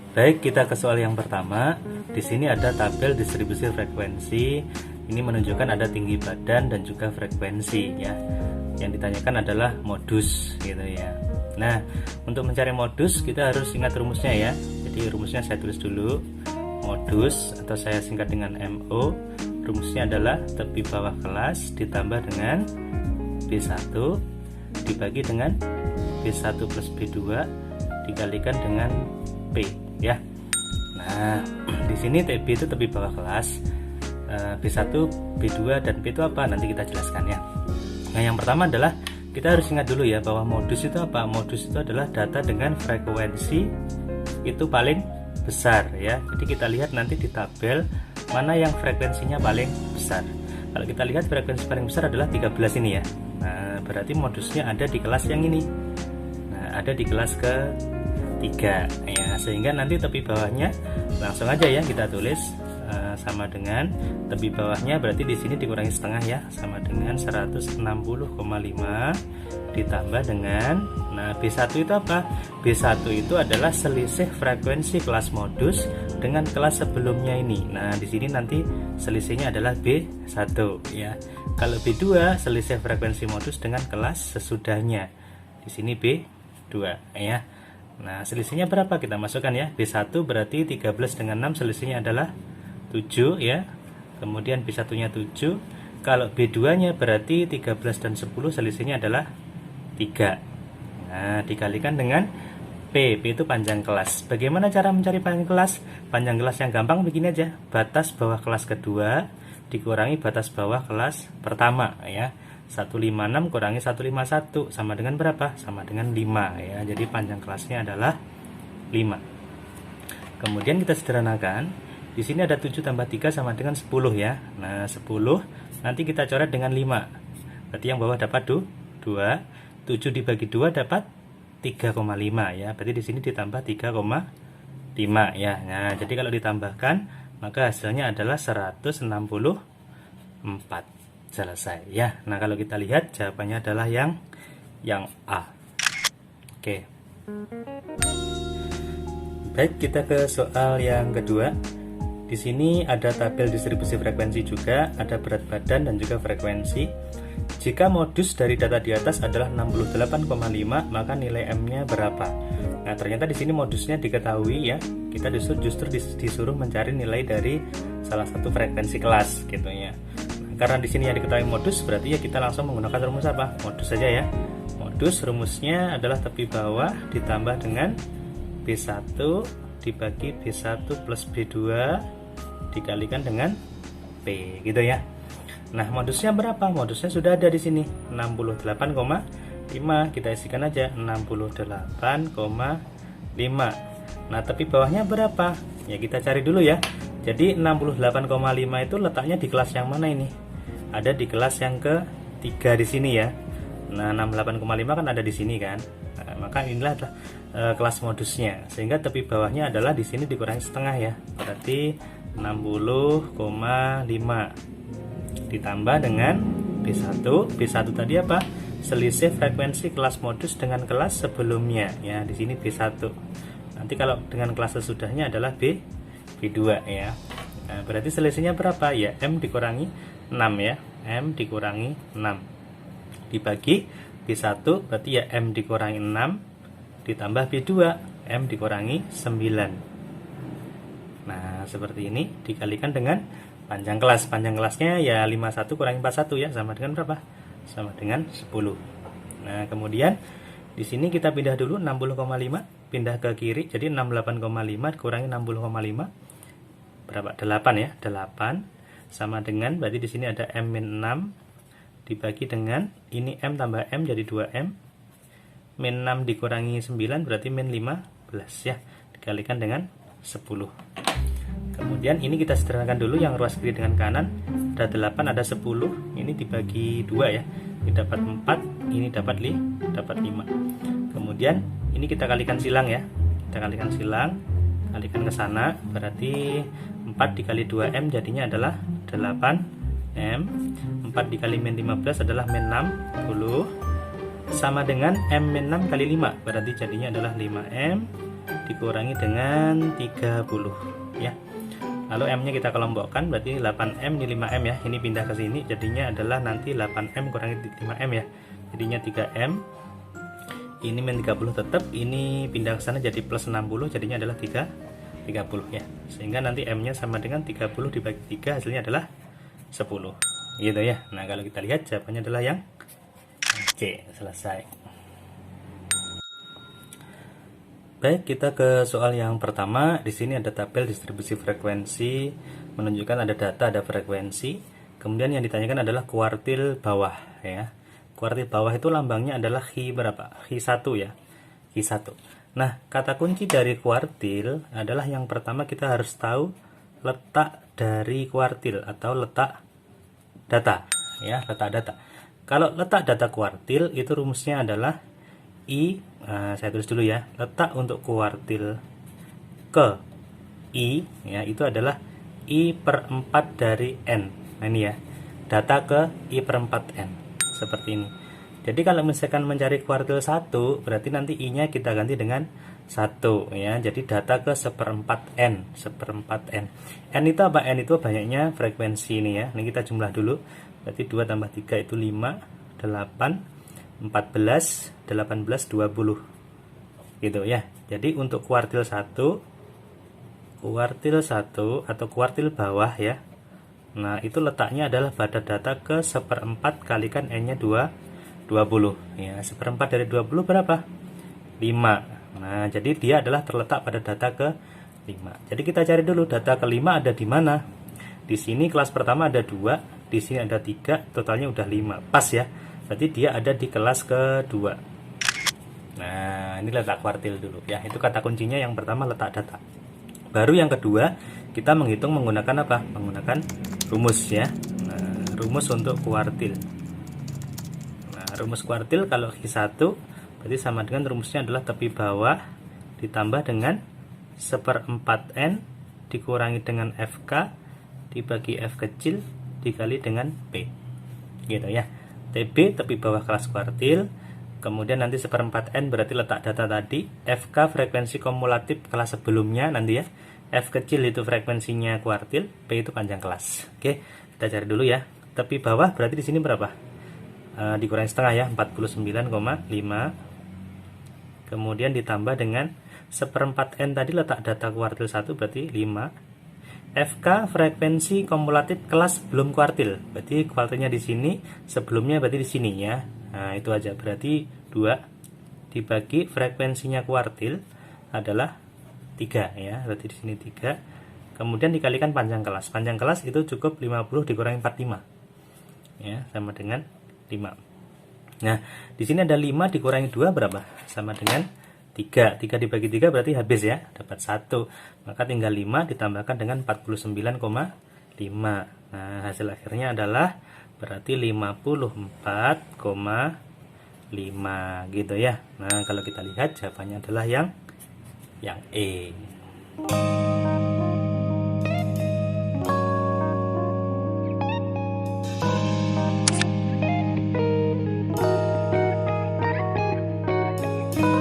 Baik, kita ke soal yang pertama. Di sini ada tabel distribusi frekuensi. Ini menunjukkan ada tinggi badan dan juga frekuensi ya. Yang ditanyakan adalah modus gitu ya. Nah, untuk mencari modus kita harus ingat rumusnya ya. Jadi rumusnya saya tulis dulu. Modus atau saya singkat dengan MO. Rumusnya adalah tepi bawah kelas ditambah dengan B1 dibagi dengan B1 plus B2 dikalikan dengan P ya. Nah, di sini TB itu tepi bawah kelas, B1, B2 dan P itu apa? Nanti kita jelaskan ya. Nah, yang pertama adalah kita harus ingat dulu ya bahwa modus itu apa? Modus itu adalah data dengan frekuensi itu paling besar ya. Jadi kita lihat nanti di tabel mana yang frekuensinya paling besar. Kalau kita lihat frekuensi paling besar adalah 13 ini ya. Nah, berarti modusnya ada di kelas yang ini. Nah, ada di kelas ke-3 ya, sehingga nanti tepi bawahnya langsung aja ya kita tulis sama dengan tepi bawahnya berarti di sini dikurangi setengah ya, sama dengan 160,5 ditambah dengan B1 itu apa? B1 itu adalah selisih frekuensi kelas modus dengan kelas sebelumnya ini. Nah, di sini nanti selisihnya adalah B1 ya. Kalau B2 selisih frekuensi modus dengan kelas sesudahnya. Di sini B2 ya. Nah, selisihnya berapa? Kita masukkan ya. B1 berarti 13 dengan 6 selisihnya adalah 7 ya. Kemudian B1-nya 7. Kalau B2-nya berarti 13 dan 10 selisihnya adalah 3. Nah, dikalikan dengan P itu panjang kelas. Bagaimana cara mencari panjang kelas? Panjang kelas yang gampang begini aja. Batas bawah kelas kedua dikurangi batas bawah kelas pertama ya. 156 kurangi 151 sama dengan berapa? Sama dengan 5 ya. Jadi panjang kelasnya adalah 5. Kemudian kita sederhanakan. Di sini ada 7 tambah 3 sama dengan 10 ya. Nah, 10 nanti kita coret dengan 5. Berarti yang bawah dapat 2. 7 dibagi 2 dapat 3,5 ya. Berarti di sini ditambah 3,5 ya. Nah, jadi kalau ditambahkan maka hasilnya adalah 164. Selesai ya. Nah, kalau kita lihat jawabannya adalah yang A. Oke. Baik, kita ke soal yang kedua. Di sini ada tabel distribusi frekuensi juga, ada berat badan dan juga frekuensi. Jika modus dari data di atas adalah 68,5, maka nilai M-nya berapa? Nah, ternyata di sini modusnya diketahui ya. Kita justru disuruh mencari nilai dari salah satu frekuensi kelas gitu ya. Nah, karena di sini yang diketahui modus, berarti ya kita langsung menggunakan rumus apa? Modus saja ya. Modus rumusnya adalah tepi bawah ditambah dengan B1 dibagi B1 plus B2 dikalikan dengan P gitu ya. Nah, modusnya berapa? Modusnya sudah ada di sini 68,5. Kita isikan aja 68,5. Nah, tepi bawahnya berapa? Ya kita cari dulu ya. Jadi 68,5 itu letaknya di kelas yang mana ini? Ada di kelas yang ke-3 di sini ya. Nah, 68,5 kan ada di sini kan. Nah, maka inilah kelas modusnya. Sehingga tepi bawahnya adalah di sini dikurangi setengah ya. Berarti 60,5 ditambah dengan B1. B1 tadi apa? Selisih frekuensi kelas modus dengan kelas sebelumnya ya. Di sini B1. Nanti kalau dengan kelas sesudahnya adalah B2 ya. Nah, berarti selisihnya berapa? Ya M dikurangi 6 ya. M dikurangi 6 dibagi B1 berarti ya M dikurangi 6 ditambah B2 M dikurangi 9. Nah, seperti ini dikalikan dengan panjang kelas. Panjang kelasnya ya 51 kurangi 41 ya, sama dengan berapa? Sama dengan 10. Nah, kemudian di sini kita pindah dulu 60,5 pindah ke kiri. Jadi 68,5 kurangi 60,5 berapa? 8 ya. 8 sama dengan berarti di sini ada M-6 dibagi dengan ini M tambah M jadi 2M. Min 6 dikurangi 9 berarti min 15 ya. Dikalikan dengan 10. Kemudian ini kita sederhanakan dulu yang ruas kiri dengan kanan. Ada 8, ada 10. Ini dibagi 2 ya. Ini dapat 4, ini dapat 5. Kemudian ini kita kalikan silang ya. Kita kalikan silang, kalikan ke sana. Berarti 4 dikali 2M jadinya adalah 8M. 4 dikali min 15 adalah min 60 sama dengan M min 6 kali 5. Berarti jadinya adalah 5M dikurangi dengan 30 ya. Lalu M-nya kita kelompokkan, berarti 8M ini 5M ya. Ini pindah ke sini, jadinya adalah nanti 8M kurangi 5M ya. Jadinya 3M. Ini min 30 tetap, ini pindah ke sana jadi plus 60, jadinya adalah 30 ya. Sehingga nanti M-nya sama dengan 30 dibagi 3, hasilnya adalah 10. Gitu ya. Nah, kalau kita lihat jawabannya adalah yang C. Selesai. Baik, kita ke soal yang pertama. Di sini ada tabel distribusi frekuensi, menunjukkan ada data, ada frekuensi. Kemudian yang ditanyakan adalah kuartil bawah ya. Kuartil bawah itu lambangnya adalah Hi berapa? Hi1 ya. Hi1. Nah, kata kunci dari kuartil adalah yang pertama kita harus tahu letak dari kuartil atau letak data ya, letak data. Kalau letak data kuartil itu rumusnya adalah I, saya tulis dulu ya, letak untuk kuartil ke I ya, itu adalah I per 4 dari N. Nah ini ya, data ke I per 4 N, seperti ini. Jadi kalau misalkan mencari kuartil 1, berarti nanti I-nya kita ganti dengan 1 ya. Jadi data ke seperempat N, seperempat N. N itu apa? N itu banyaknya frekuensi ini ya. Ini kita jumlah dulu. Berarti 2 tambah 3 itu 5, 8, 14, 18, 20 gitu ya. Jadi untuk kuartil 1 atau kuartil bawah ya, nah itu letaknya adalah pada data ke seperempat kalikan N nya 20 ya. Seperempat dari 20 berapa? 5. Nah jadi dia adalah terletak pada data ke 5. Jadi kita cari dulu data ke 5 ada di mana. Di sini kelas pertama ada 2, di sini ada 3, totalnya udah 5. Pas ya. Berarti dia ada di kelas kedua. Nah, ini letak kuartil dulu ya. Itu kata kuncinya yang pertama letak data. Baru yang kedua, kita menghitung menggunakan apa? Menggunakan rumus ya. Nah, rumus untuk kuartil. Nah, rumus kuartil kalau Hi1 berarti sama dengan rumusnya adalah tepi bawah ditambah dengan seperempat N dikurangi dengan FK dibagi F kecil dikali dengan P. Gitu ya. TB tepi bawah kelas kuartil, kemudian nanti seperempat N berarti letak data tadi, FK frekuensi kumulatif kelas sebelumnya nanti ya, F kecil itu frekuensinya kuartil, P itu panjang kelas. Oke, kita cari dulu ya. Tepi bawah berarti di sini berapa? Dikurangi setengah ya, 49,5. Kemudian ditambah dengan seperempat N tadi letak data kuartil 1 berarti 5. FK frekuensi kumulatif kelas sebelum kuartil. Berarti kuartilnya di sini, sebelumnya berarti di sini ya. Nah, itu aja. Berarti 2 dibagi frekuensinya kuartil adalah 3 ya. Berarti di sini 3. Kemudian dikalikan panjang kelas. Panjang kelas itu cukup 50 dikurangi 45. Ya, sama dengan 5. Nah, di sini ada 5 dikurangi 2 berapa? Sama dengan 3 dibagi 3 berarti habis ya, dapat 1. Maka tinggal 5 ditambahkan dengan 49,5. Nah, hasil akhirnya adalah berarti 54,5 gitu ya. Nah, kalau kita lihat jawabannya adalah yang E.